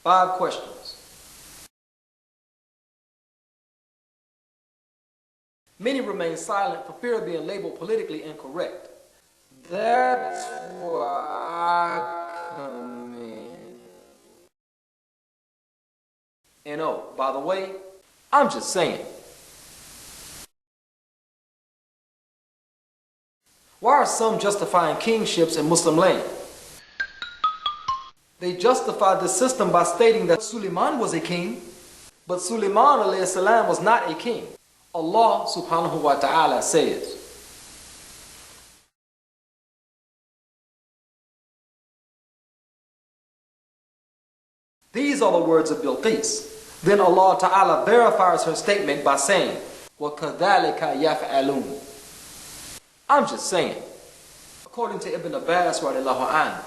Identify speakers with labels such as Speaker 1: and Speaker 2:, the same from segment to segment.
Speaker 1: 5 questions. Many remain silent for fear of being labeled politically incorrect. That's where I come in. And oh, by the way, I'm just saying. Why are some justifying kingships in Muslim land? They justify this system by stating that Suleiman was a king, but Suleiman alayhi salam was not a king. Allah subhanahu wa ta'ala says, these are the words of Bilqis. Then Allah ta'ala verifies her statement by saying, وَكَذَلِكَ يَفْعَلُونَ. I'm just saying. According to Ibn Abbas radiallahu anhu,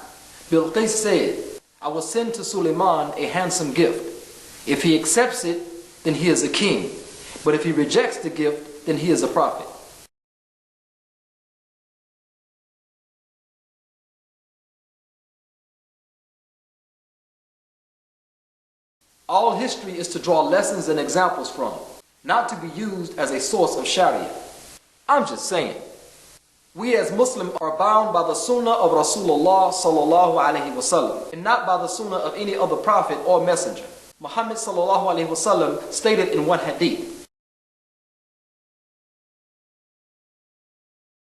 Speaker 1: Bilqis said, I will send to Suleiman a handsome gift. If he accepts it, then he is a king. But if he rejects the gift, then he is a prophet. All history is to draw lessons and examples from, not to be used as a source of Sharia. I'm just saying. We as Muslims are bound by the sunnah of Rasulullah sallallahu alaihi wasallam, and not by the sunnah of any other prophet or messenger. Muhammad sallallahu alaihi wasallam stated in one hadith,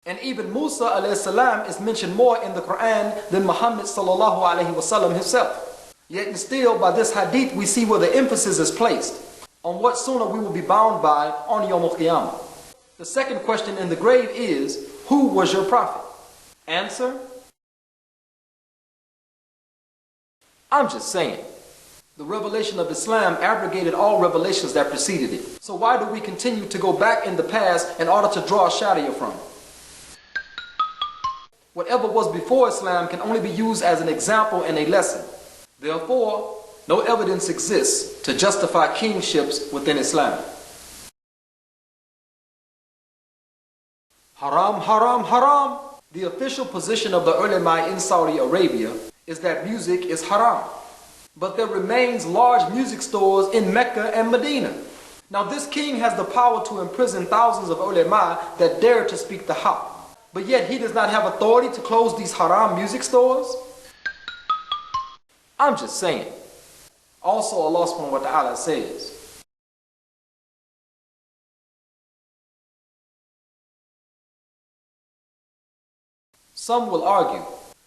Speaker 1: and even Musa alayhi salam is mentioned more in the Quran than Muhammad sallallahu alaihi wasallam himself. Yet and still, by this hadith, we see where the emphasis is placed on what sunnah we will be bound by on Yawm al-Qiyamah. The second question in the grave is, who was your prophet? Answer, I'm just saying. The revelation of Islam abrogated all revelations that preceded it. So why do we continue to go back in the past in order to draw Sharia from it? Whatever was before Islam can only be used as an example and a lesson. Therefore, no evidence exists to justify kingships within Islam. Haram, haram, haram. The official position of the ulama in Saudi Arabia is that music is haram. But there remains large music stores in Mecca and Medina. Now this king has the power to imprison thousands of ulama that dare to speak the haqq. But yet he does not have authority to close these haram music stores? I'm just saying. Also Allah subhanahu wa ta'ala says, some will argue,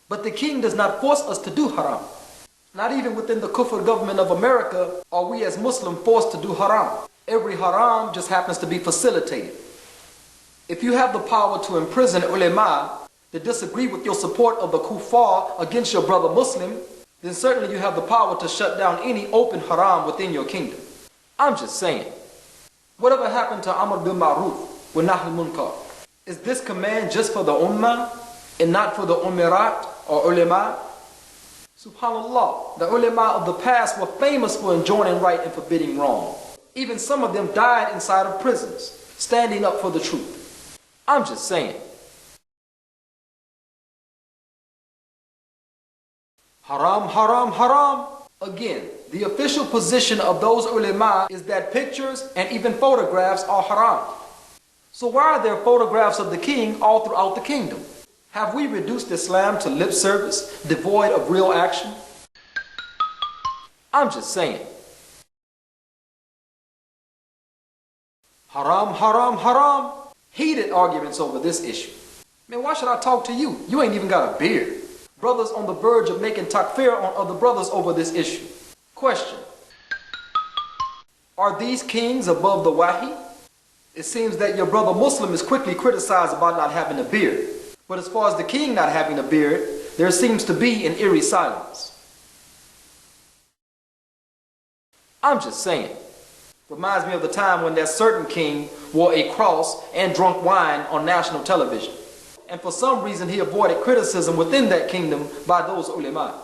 Speaker 1: but the king does not force us to do haram. Not even within the kufr government of America are we as Muslims forced to do haram. Every haram just happens to be facilitated. If you have the power to imprison ulama that disagree with your support of the kuffar against your brother Muslim, then certainly you have the power to shut down any open haram within your kingdom. I'm just saying, whatever happened to Amr bil Ma'ruf wa Nahy Munkar? Is this command just for the ummah and not for the umirat or ulama? Subhanallah, the ulama of the past were famous for enjoining right and forbidding wrong. Even some of them died inside of prisons, standing up for the truth. I'm just saying. Haram, haram, haram. Again, the official position of those ulama is that pictures and even photographs are haram. So why are there photographs of the king all throughout the kingdom? Have we reduced Islam to lip service, devoid of real action? I'm just saying. Haram, haram, haram. Heated arguments over this issue. Man, why should I talk to you? You ain't even got a beard. Brothers on the verge of making takfir on other brothers over this issue. Question. Are these kings above the wahi? It seems that your brother Muslim is quickly criticized about not having a beard. But as far as the king not having a beard, there seems to be an eerie silence. I'm just saying. Reminds me of the time when that certain king wore a cross and drunk wine on national television. And for some reason he avoided criticism within that kingdom by those ulama.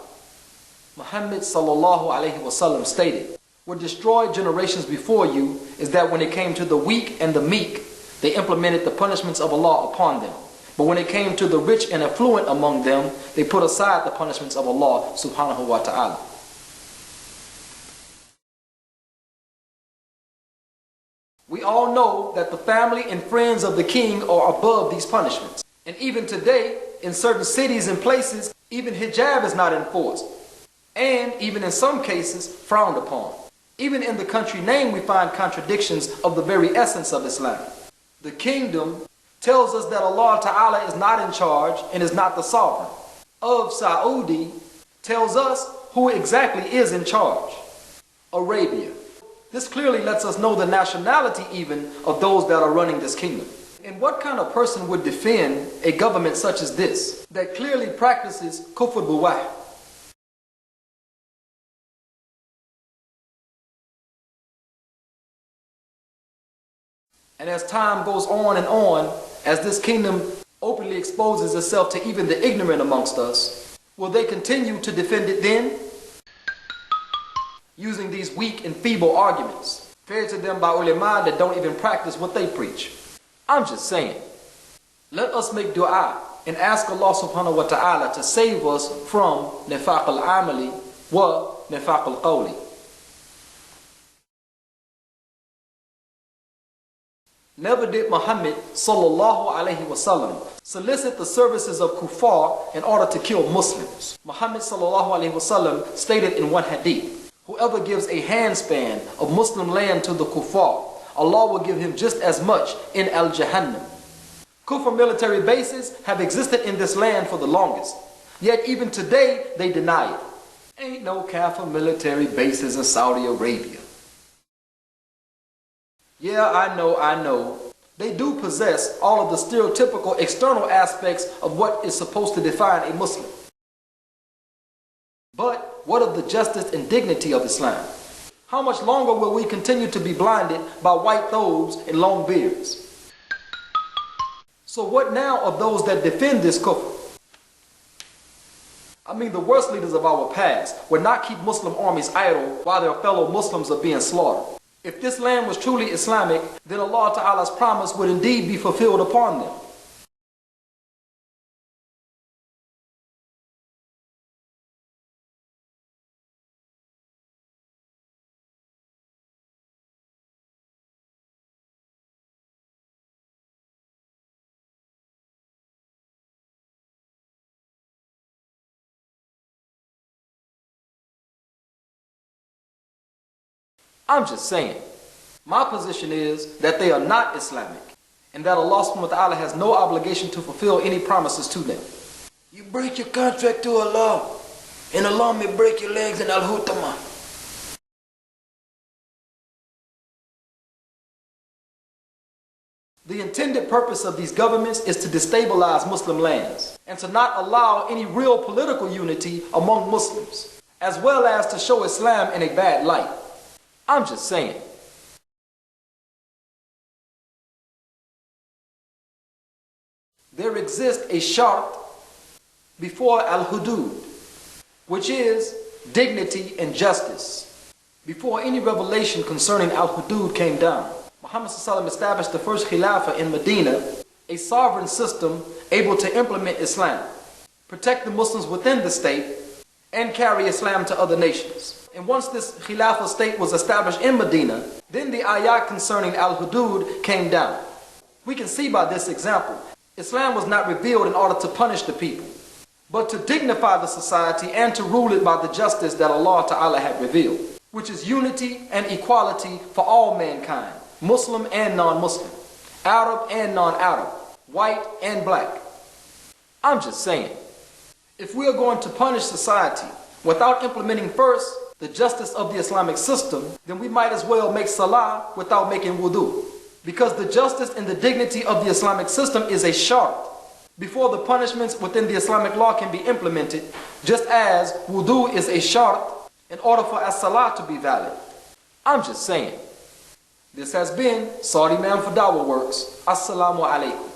Speaker 1: Muhammad sallallahu alaihi wasallam stated, what destroyed generations before you is that when it came to the weak and the meek, they implemented the punishments of Allah upon them. But when it came to the rich and affluent among them, they put aside the punishments of Allah subhanahu wa ta'ala. We all know that the family and friends of the king are above these punishments. And even today, in certain cities and places, even hijab is not enforced. And even in some cases, frowned upon. Even in the country name, we find contradictions of the very essence of Islam. The kingdom tells us that Allah Ta'ala is not in charge and is not the sovereign. Of Saudi tells us who exactly is in charge. Arabia. This clearly lets us know the nationality even of those that are running this kingdom. And what kind of person would defend a government such as this that clearly practices kufr buwah? And as time goes on and on, as this kingdom openly exposes itself to even the ignorant amongst us, will they continue to defend it then? Using these weak and feeble arguments, fed to them by ulama that don't even practice what they preach. I'm just saying, let us make dua and ask Allah subhanahu wa ta'ala to save us from nifaq al-amali wa nifaq al-qawli. Never did Muhammad sallallahu alayhi wasallam solicit the services of kuffar in order to kill Muslims. Muhammad sallallahu alayhi wasallam stated in one hadith, whoever gives a handspan of Muslim land to the kuffar, Allah will give him just as much in al-Jahannam. Kufr military bases have existed in this land for the longest, yet even today they deny it. Ain't no kafir military bases in Saudi Arabia. Yeah, I know. They do possess all of the stereotypical external aspects of what is supposed to define a Muslim. But what of the justice and dignity of Islam? How much longer will we continue to be blinded by white thobes and long beards? So what now of those that defend this kufr? I mean, the worst leaders of our past would not keep Muslim armies idle while their fellow Muslims are being slaughtered. If this land was truly Islamic, then Allah Ta'ala's promise would indeed be fulfilled upon them. I'm just saying, my position is that they are not Islamic and that Allah subhanahu wa ta'ala has no obligation to fulfill any promises to them. You break your contract to Allah and Allah may break your legs in Al-Hutama. The intended purpose of these governments is to destabilize Muslim lands and to not allow any real political unity among Muslims, as well as to show Islam in a bad light. I'm just saying. There exists a shart before al-hudud, which is dignity and justice. Before any revelation concerning al-hudud came down, Muhammad ﷺ established the first khilafah in Medina, a sovereign system able to implement Islam, protect the Muslims within the state, and carry Islam to other nations. And once this Khilafah state was established in Medina, then the ayat concerning al-hudud came down. We can see by this example, Islam was not revealed in order to punish the people, but to dignify the society and to rule it by the justice that Allah Ta'ala had revealed, which is unity and equality for all mankind, Muslim and non-Muslim, Arab and non-Arab, white and black. I'm just saying, if we are going to punish society without implementing first the justice of the Islamic system, then we might as well make salah without making wudu. Because the justice and the dignity of the Islamic system is a shart before the punishments within the Islamic law can be implemented, just as wudu is a shart in order for as-salah to be valid. I'm just saying. This has been Saudi Man for Dawahworks. Assalamu alaikum.